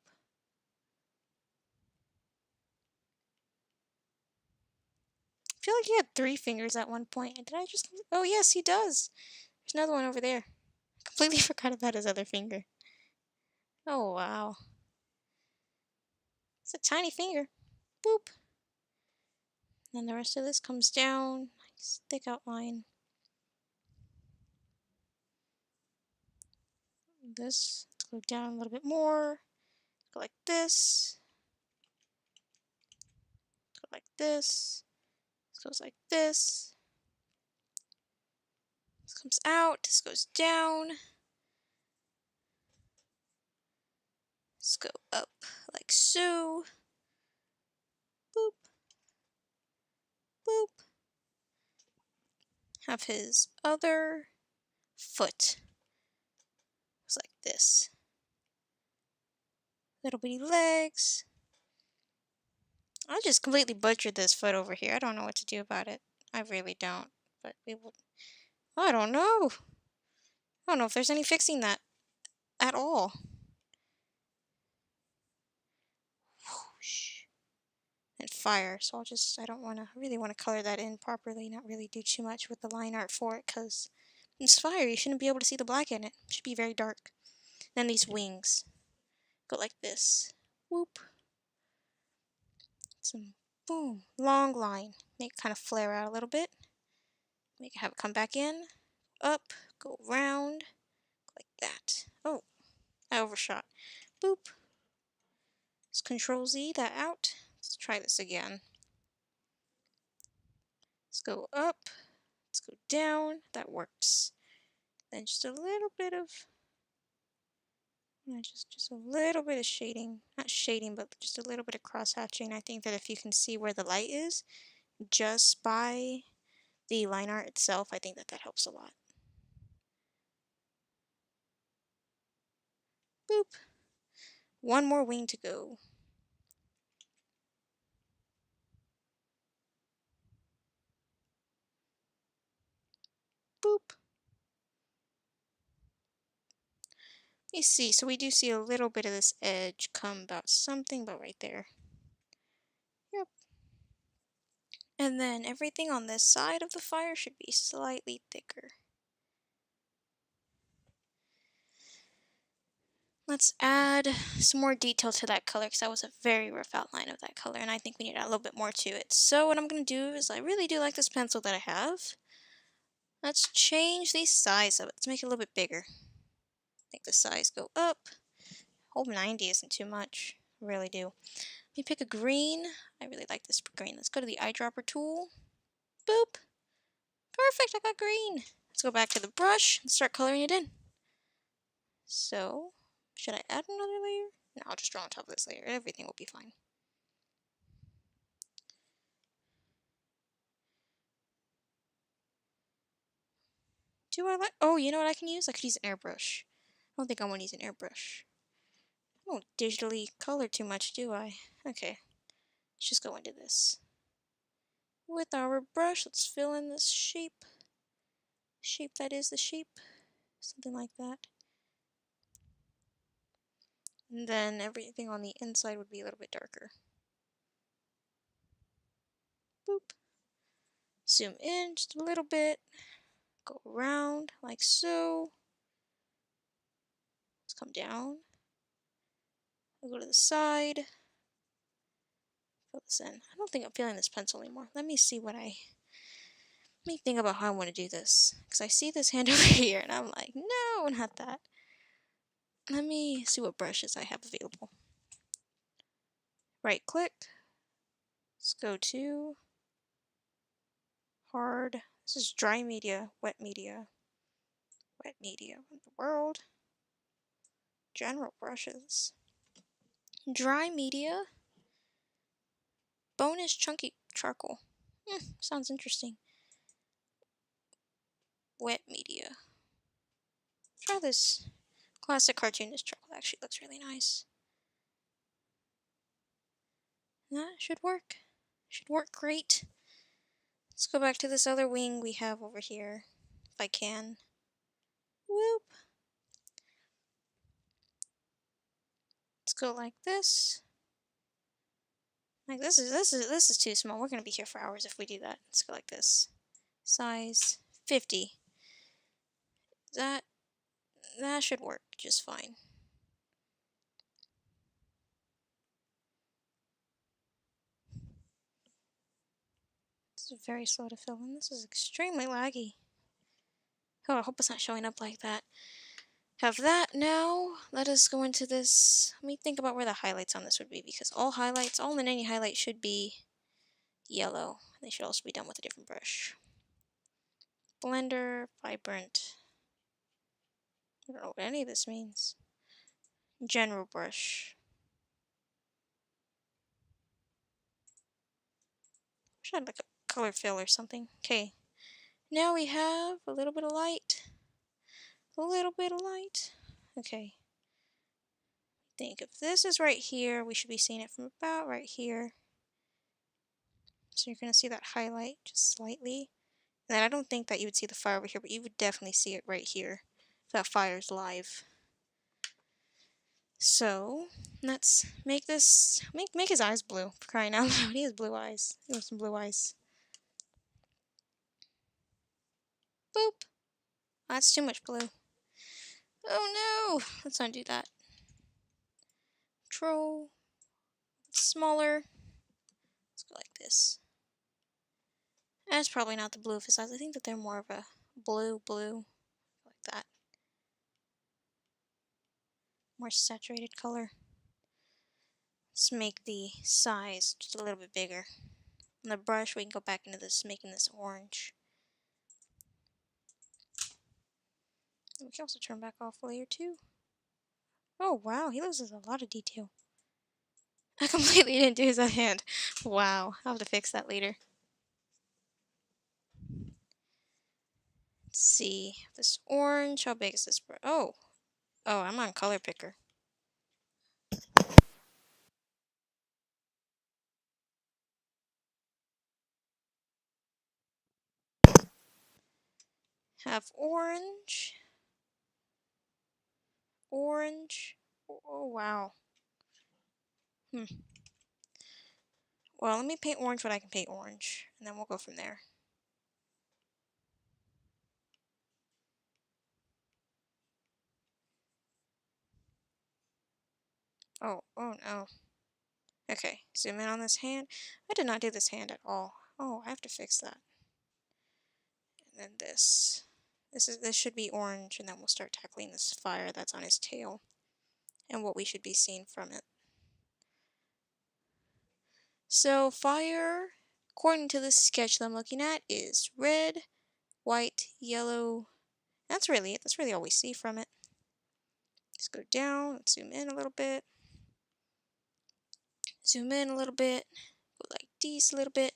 I feel like he had 3 fingers at one point. Did I just... Oh, yes, he does. There's another one over there. I completely forgot about his other finger. Oh, wow. It's a tiny finger. Boop. And the rest of this comes down. Nice thick outline. This, let's go down a little bit more. Go like this. Go like this. This goes like this. This comes out. This goes down. Let's go up like so. Boop. Boop. Have his other foot. It's like this. Little bitty legs. I just completely butchered this foot over here. I don't know what to do about it. I really don't. But we will. I don't know. I don't know if there's any fixing that at all. Whoosh. And fire. So I don't want to, really want to color that in properly. Not really do too much with the line art for it because it's fire. You shouldn't be able to see the black in it. It should be very dark. Then these wings go like this. Whoop. Some Boom. Long line. Make it kind of flare out a little bit. Have it come back in. Up. Go round. Like that. Oh, I overshot. Boop. Let's Control Z that out. Let's try this again. Let's go up. Let's go down. That works. Then just a little bit of, just a little bit of shading. Not shading, but just a little bit of cross hatching. I think that if you can see where the light is, just by the line art itself, I think that that helps a lot. Boop. One more wing to go. Boop. You see, so we do see a little bit of this edge come about something about right there. Yep. And then everything on this side of the fire should be slightly thicker. Let's add some more detail to that color because that was a very rough outline of that color and I think we need to add a little bit more to it. So what I'm going to do is I really do like this pencil that I have. Let's change the size of it. Let's make it a little bit bigger. Make the size go up. Whole 90 isn't too much. I really do. Let me pick a green. I really like this green. Let's go to the eyedropper tool. Boop. Perfect, I got green. Let's go back to the brush and start coloring it in. So, should I add another layer? No, I'll just draw on top of this layer. Everything will be fine. Do I like... Oh, you know what I can use? I could use an airbrush. I don't think I want to use an airbrush. I don't digitally color too much, do I? Okay. Let's just go into this. With our brush, let's fill in this shape. Shape that is the shape. Something like that. And then everything on the inside would be a little bit darker. Boop. Zoom in just a little bit. Go around like so. Let's come down. I'll go to the side. Fill this in. I don't think I'm feeling this pencil anymore. Let me see what I... Let me think about how I want to do this. Because I see this hand over here and I'm like, no, not that. Let me see what brushes I have available. Right click. Let's go to hard. This is dry media, wet media. Wet media. What in the world? General brushes. Dry media. Bonus chunky charcoal. Sounds interesting. Wet media. Try this classic cartoonist charcoal. Actually looks really nice. That should work. Should work great. Let's go back to this other wing we have over here, if I can. Whoop. Let's go like this. Like this is too small. We're gonna be here for hours if we do that. Let's go like this. Size 50. That should work just fine. This is very slow to fill in. This is extremely laggy. Oh, I hope it's not showing up like that. Have that now. Let us go into this. Let me think about where the highlights on this would be because all in any highlight should be yellow. They should also be done with a different brush. Blender, vibrant. I don't know what any of this means. General brush. Should have like a color fill or something. Okay. Now we have a little bit of light. A little bit of light. Okay. Think if this is right here, we should be seeing it from about right here. So you're going to see that highlight just slightly. And then I don't think that you would see the fire over here, but you would definitely see it right here. If that fire's live. So let's make this make his eyes blue, for crying out loud. He has blue eyes. He wants some blue eyes. Boop. That's too much blue. Oh no! Let's undo that. Control. Smaller. Let's go like this. That's probably not the blue of his eyes. I think that they're more of a blue, like that. More saturated color. Let's make the size just a little bit bigger. On the brush, we can go back into this, making this orange. We can also turn back off layer 2. Oh wow, he loses a lot of detail. I completely didn't do his other hand. Wow, I'll have to fix that later. Let's see, this orange, how big is this? Oh, I'm on color picker. Have orange. Orange. Oh wow. Well, let me paint orange what I can paint orange, and then we'll go from there. Oh no. Okay, zoom in on this hand. I did not do this hand at all. Oh, I have to fix that. And then this. This should be orange, and then we'll start tackling this fire that's on his tail and what we should be seeing from it. So fire, according to this sketch that I'm looking at, is red, white, yellow. That's really it. That's really all we see from it. Let's go down, let's zoom in a little bit. Zoom in a little bit. Go like these a little bit.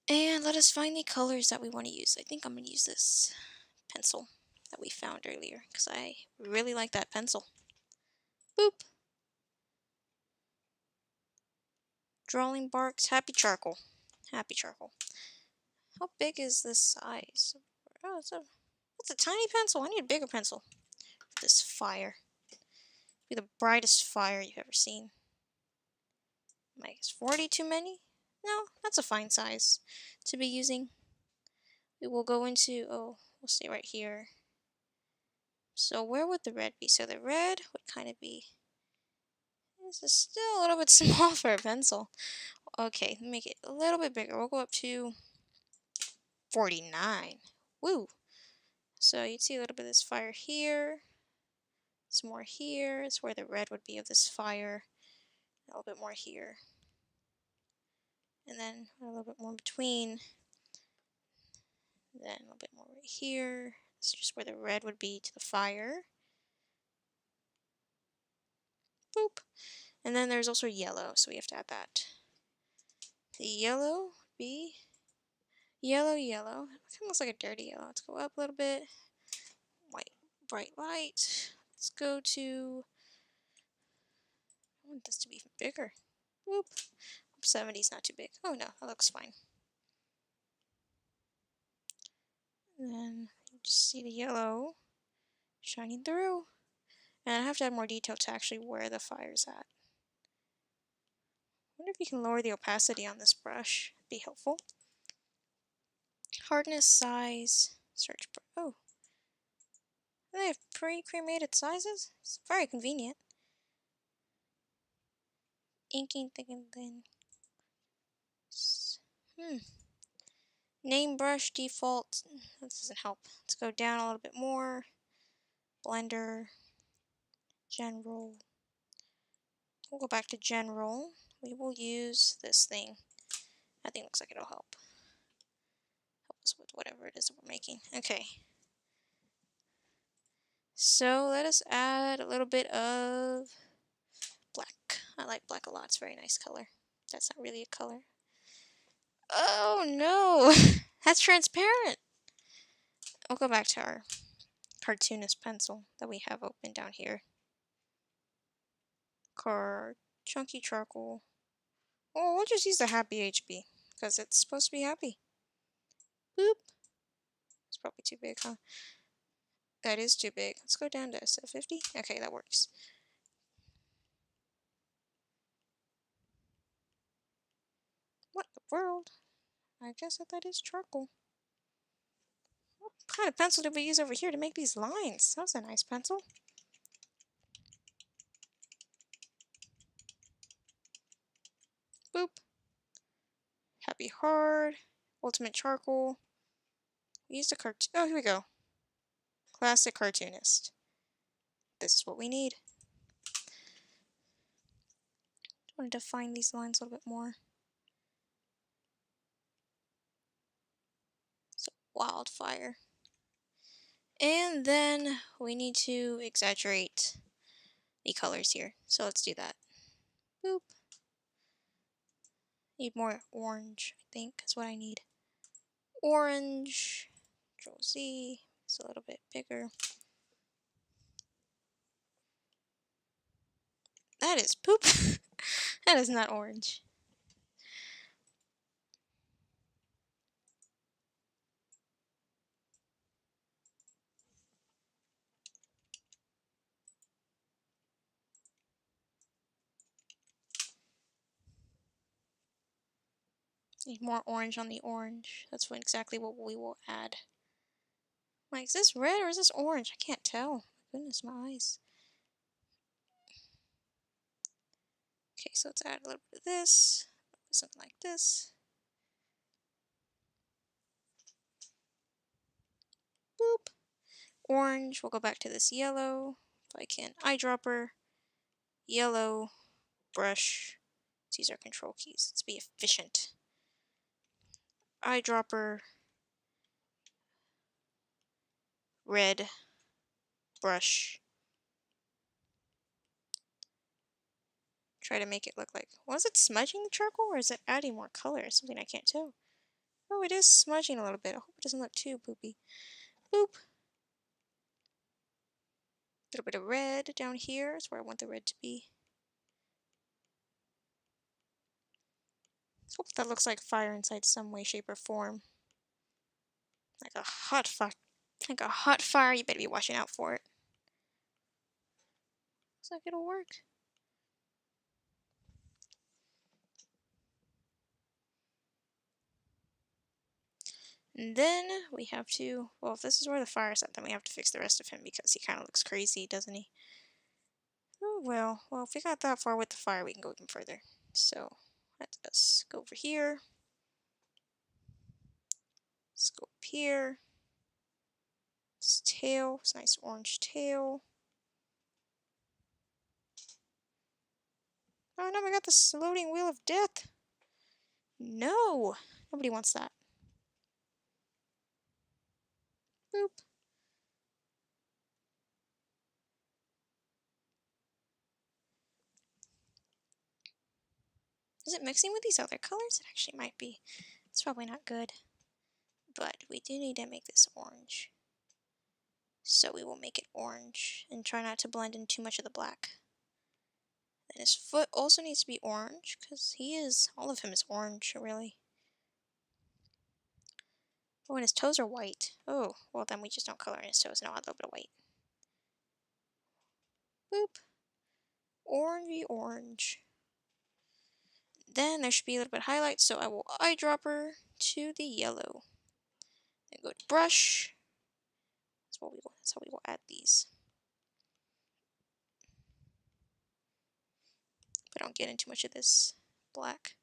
And let us find the colors that we want to use. I think I'm going to use this pencil that we found earlier because I really like that pencil. Boop. Drawing barks, happy charcoal. Happy charcoal. How big is this size? Oh, it's a tiny pencil. I need a bigger pencil for this fire. Be the brightest fire you've ever seen. Like, is 40 too many? No, that's a fine size to be using. We will go into, we'll stay right here. So where would the red be? So the red would kind of be, this is still a little bit small for a pencil. Okay, make it a little bit bigger. We'll go up to 49. Woo! So you'd see a little bit of this fire here. Some more here. It's where the red would be of this fire. A little bit more here. And then a little bit more between. Then a little bit more right here. This is just where the red would be to the fire. Boop. And then there's also yellow, so we have to add that. The yellow would be yellow. It kind of looks like a dirty yellow. Let's go up a little bit. White, bright light. Let's go to, I want this to be even bigger. Whoop. 70 is not too big. Oh no, that looks fine. And then you just see the yellow shining through. And I have to add more detail to actually where the fire's at. I wonder if you can lower the opacity on this brush. It'd be helpful. Hardness, size, search. Oh, they have pre-cremated sizes? It's very convenient. Inking thick and thin. Name brush default. That doesn't help. Let's go down a little bit more. Blender. General. We'll go back to general. We will use this thing. I think it looks like it'll help. Help us with whatever it is that we're making. Okay. So let us add a little bit of black. I like black a lot. It's a very nice color. That's not really a color. Oh no! That's transparent! We'll go back to our cartoonist pencil that we have open down here. Chunky charcoal. Oh, we'll just use the happy HB because it's supposed to be happy. Boop. It's probably too big, huh? That is too big. Let's go down to SF50. Okay, that works. What the world? I guess that is charcoal. What kind of pencil did we use over here to make these lines? That was a nice pencil. Boop. Happy Hard, Ultimate Charcoal. We used a cartoon. Oh, here we go. Classic cartoonist. This is what we need. I want to define these lines a little bit more. So, wildfire. And then we need to exaggerate the colors here. So let's do that. Boop. Need more orange, I think, is what I need. Orange. Control Z. It's a little bit bigger. That is poop. That is not orange. Need more orange on the orange. That's exactly what we will add. Like, is this red or is this orange? I can't tell. Goodness, my eyes. Okay, so let's add a little bit of this. Something like this. Boop. Orange. We'll go back to this yellow. If I can. Eyedropper. Yellow. Brush. Let's use our control keys. Let's be efficient. Eyedropper. Red. Brush. Try to make it look like... Was it smudging the charcoal or is it adding more color? Something I can't tell. Oh, it is smudging a little bit. I hope it doesn't look too poopy. Boop. A little bit of red down here is where I want the red to be. Hope that looks like fire inside some way, shape, or form. Like a hot fire. Like a hot fire, you better be watching out for it. Looks like it'll work. And then we have to, well, if this is where the fire's at, then we have to fix the rest of him because he kind of looks crazy, doesn't he? Oh, well, if we got that far with the fire, we can go even further. So, let's go over here. Let's go up here. His tail, his nice orange tail. Oh no, we got this loading wheel of death. No, nobody wants that. Boop. Is it mixing with these other colors? It actually might be. It's probably not good. But we do need to make this orange. So we will make it orange and try not to blend in too much of the black. And his foot also needs to be orange because all of him is orange, really. Oh, and his toes are white. Oh, well then we just don't color in his toes. No, I'll add a little bit of white. Boop. Orangey orange. Then there should be a little bit of highlight, so I will eyedropper to the yellow. Then go to brush. That's how we will add these. But don't get into much of this black.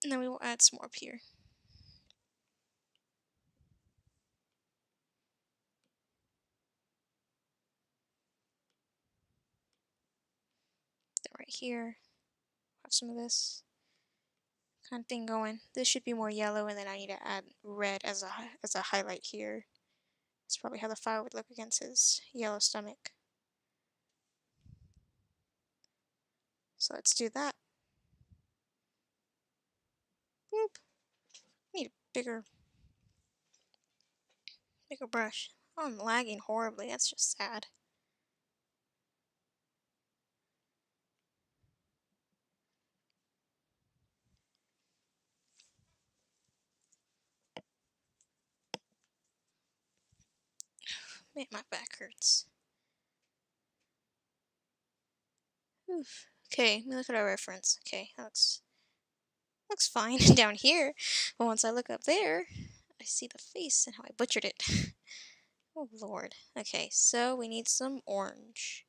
And then we will add some more up here. Then right here, have some of this kind of thing going. This should be more yellow, and then I need to add red as a highlight here. That's probably how the fire would look against his yellow stomach. So let's do that. Boop. Need a bigger brush. Oh, I'm lagging horribly. That's just sad. Man, my back hurts. Oof. Okay, let me look at our reference. Okay, that looks fine down here. But once I look up there, I see the face and how I butchered it. Oh lord. Okay, so we need some orange.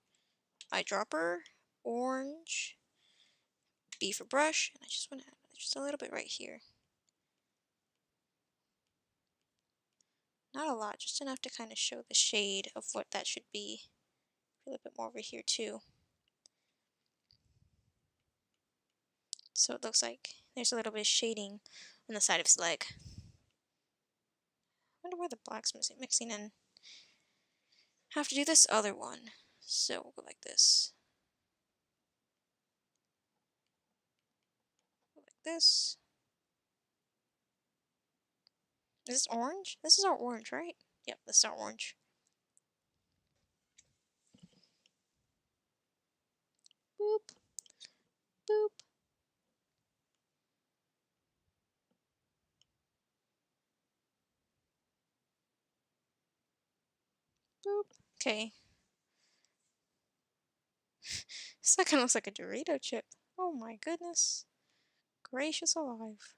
Eyedropper, orange, B for brush, and I just want Just a little bit right here. Not a lot, just enough to kind of show the shade of what that should be. A little bit more over here too. So it looks like there's a little bit of shading on the side of his leg. I wonder where the black's mixing in. Have to do this other one. So we'll go like this. Go like this. Is this orange? This is our orange, right? Yep, this is our orange. Boop. Boop. Boop. Okay. This kind of looks like a Dorito chip. Oh my goodness. Gracious alive.